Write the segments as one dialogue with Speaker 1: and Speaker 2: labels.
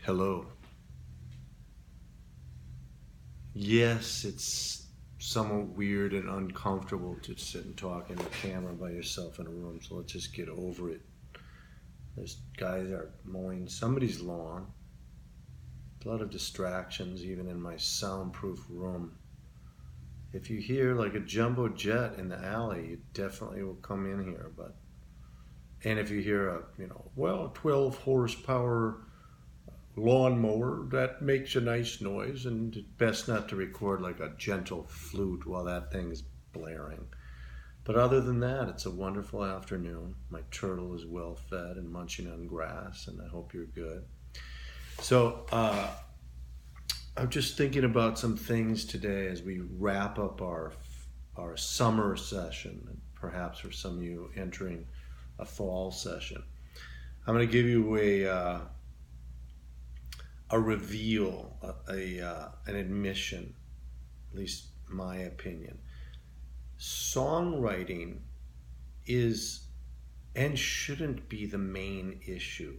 Speaker 1: Hello. Yes, it's somewhat weird and uncomfortable to sit and talk in a camera by yourself in a room, so let's just get over it. There's guys are mowing somebody's lawn. A lot of distractions, even in my soundproof room. If you hear like a jumbo jet in the alley, it definitely will come in here. And if you hear a 12 horsepower lawnmower, that makes a nice noise, and it's best not to record like a gentle flute while that thing's blaring. But other than that, it's a wonderful afternoon. My turtle is well fed and munching on grass, and I hope you're good. So I'm just thinking about some things today as we wrap up our summer session, and perhaps for some of you entering a fall session. I'm going to give you a reveal, an admission, at least my opinion. Songwriting is and shouldn't be the main issue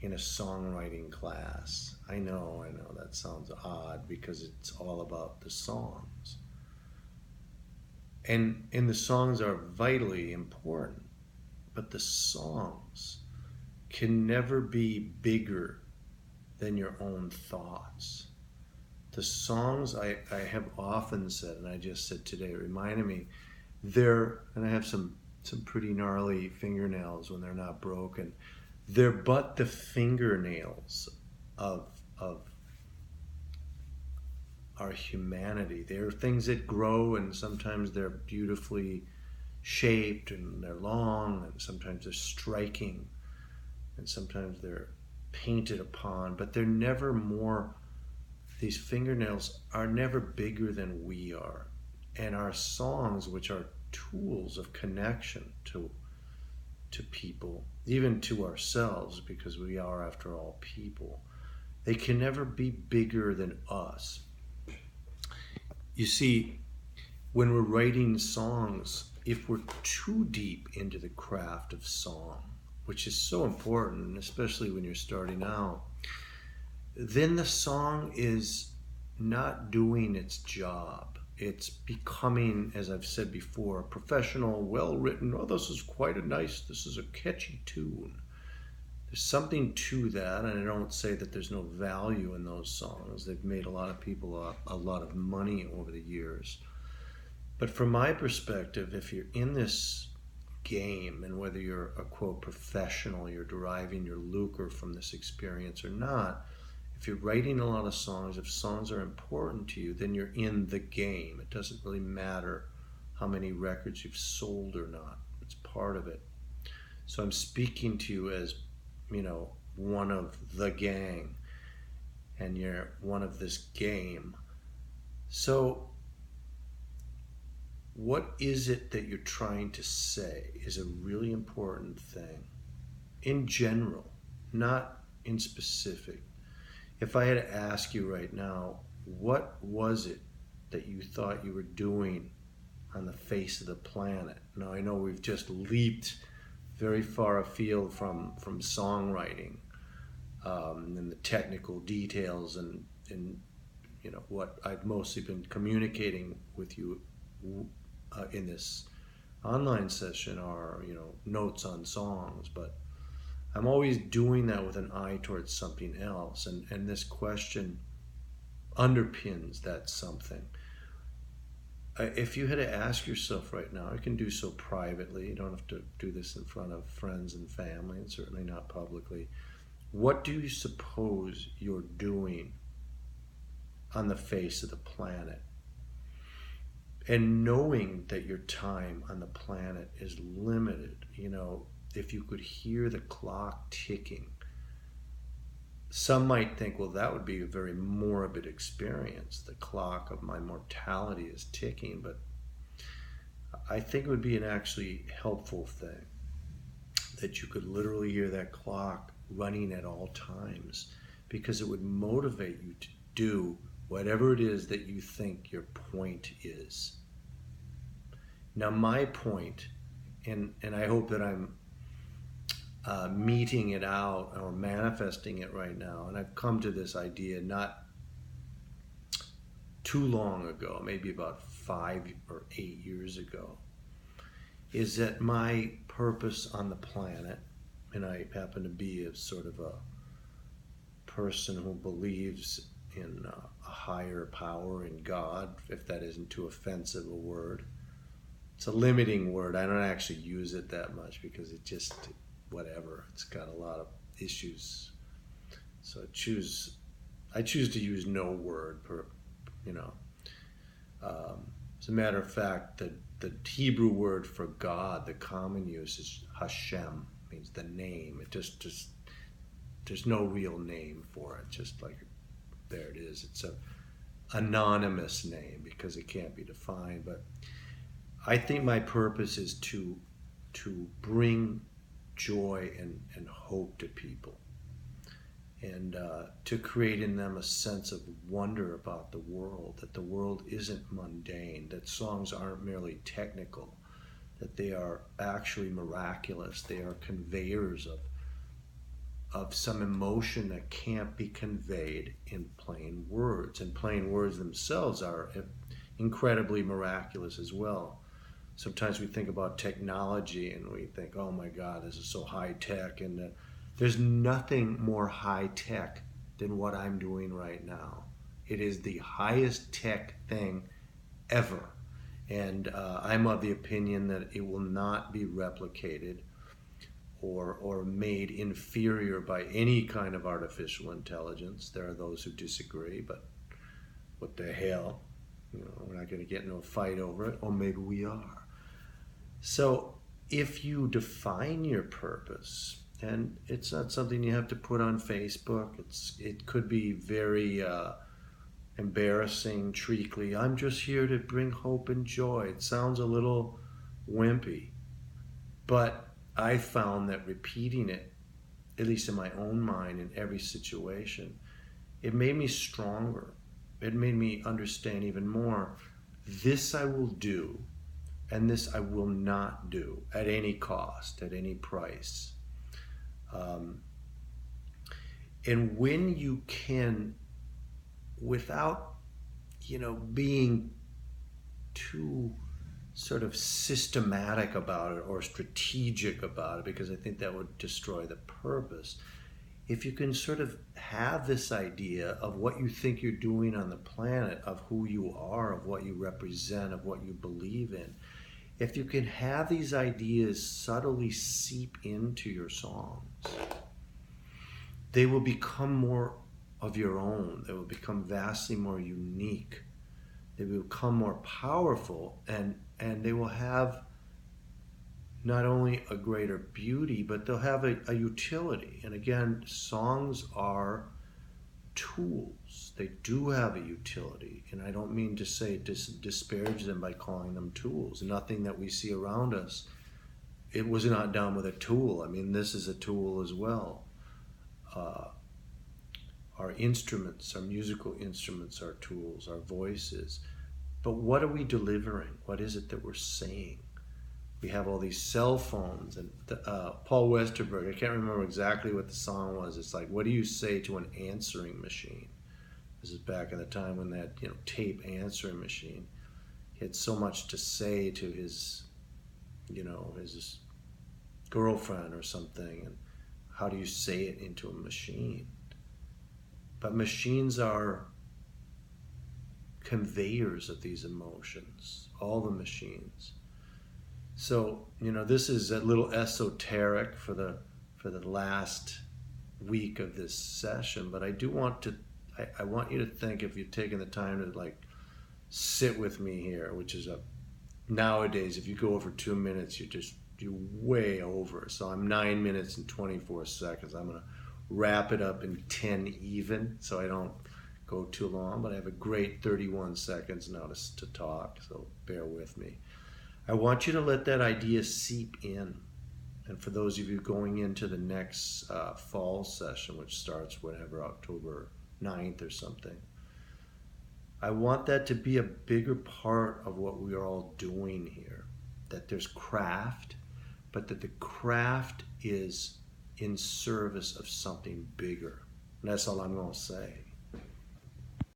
Speaker 1: in a songwriting class. I know that sounds odd because it's all about the songs. And the songs are vitally important, but the songs can never be bigger than your own thoughts. The songs, I have often said, and I just said today, it reminded me, and I have some pretty gnarly fingernails when they're not broken. They're but the fingernails of our humanity. They're things that grow, and sometimes they're beautifully shaped, and they're long, and sometimes they're striking, and sometimes they're painted upon, but they're never more, these fingernails are never bigger than we are. And our songs, which are tools of connection to people, even to ourselves, because we are, after all, people, they can never be bigger than us. You see, when we're writing songs, if we're too deep into the craft of song, which is so important, especially when you're starting out, then the song is not doing its job. It's becoming, as I've said before, professional, well-written. Oh, this is a catchy tune. There's something to that, and I don't say that there's no value in those songs. They've made a lot of people a lot of money over the years. But from my perspective, if you're in this game, and whether you're a quote professional, you're deriving your lucre from this experience or not, if you're writing a lot of songs, if songs are important to you, then you're in the game. It doesn't really matter how many records you've sold or not. It's part of it. So I'm speaking to you as, one of the gang, and you're one of this game. So what is it that you're trying to say is a really important thing in general, not in specific. If I had to ask you right now, what was it that you thought you were doing on the face of the planet? Now, I know we've just leaped very far afield from songwriting and the technical details and what I've mostly been communicating with you in this online session are notes on songs, but I'm always doing that with an eye towards something else, and this question underpins that something. If you had to ask yourself right now, you can do so privately, you don't have to do this in front of friends and family, and certainly not publicly. What do you suppose you're doing on the face of the planet? And knowing that your time on the planet is limited, if you could hear the clock ticking, some might think, well, that would be a very morbid experience. The clock of my mortality is ticking, but I think it would be an actually helpful thing that you could literally hear that clock running at all times, because it would motivate you to do whatever it is that you think your point is. Now, my point, and I hope that meeting it out or manifesting it right now. And I've come to this idea not too long ago, maybe about 5 or 8 years ago, is that my purpose on the planet, and I happen to be a sort of a person who believes in a higher power, in God, if that isn't too offensive a word. It's a limiting word. I don't actually use it that much because it just, whatever, it's got a lot of issues. So I choose to use no word per, you know. As a matter of fact, the Hebrew word for God, the common use, is Hashem, means the name. It just there's no real name for it. Just like there it is. It's a anonymous name because it can't be defined. But I think my purpose is to bring joy and hope to people, and to create in them a sense of wonder about the world, that the world isn't mundane, that songs aren't merely technical, that they are actually miraculous. They are conveyors of some emotion that can't be conveyed in plain words. And plain words themselves are incredibly miraculous as well. Sometimes we think about technology and we think, oh my God, this is so high tech. And there's nothing more high tech than what I'm doing right now. It is the highest tech thing ever. And I'm of the opinion that it will not be replicated or made inferior by any kind of artificial intelligence. There are those who disagree, but what the hell? You know, we're not going to get into a fight over it, or maybe we are. So if you define your purpose, and it's not something you have to put on Facebook, it could be very embarrassing, treacly. I'm just here to bring hope and joy. It sounds a little wimpy, but I found that repeating it, at least in my own mind, in every situation, it made me stronger. It made me understand even more, this I will do, and this I will not do at any cost, at any price. And when you can, without, being too sort of systematic about it or strategic about it, because I think that would destroy the purpose. If you can sort of have this idea of what you think you're doing on the planet, of who you are, of what you represent, of what you believe in, if you can have these ideas subtly seep into your songs, they will become more of your own. They will become vastly more unique. They will become more powerful, and they will have not only a greater beauty, but they'll have a utility. And again, songs are tools. They do have a utility. And I don't mean to say disparage them by calling them tools. Nothing that we see around us, it was not done with a tool. I mean, this is a tool as well. Our instruments, our musical instruments are tools, our voices. But what are we delivering? What is it that we're saying? We have all these cell phones, and Paul Westerberg, I can't remember exactly what the song was. It's like, what do you say to an answering machine? This is back in the time when that tape answering machine. He had so much to say to his his girlfriend or something, and how do you say it into a machine? But machines are conveyors of these emotions, all the machines. So, this is a little esoteric for the last week of this session, but I do want I want you to think, if you're taking the time to sit with me here, which is nowadays, if you go over 2 minutes, you're way over. So I'm 9 minutes and 24 seconds. I'm going to wrap it up in 10 even, so I don't go too long, but I have a great 31 seconds now to talk, so bear with me. I want you to let that idea seep in. And for those of you going into the next fall session, which starts whenever, October 9th or something, I want that to be a bigger part of what we are all doing here. That there's craft, but that the craft is in service of something bigger. And that's all I'm going to say.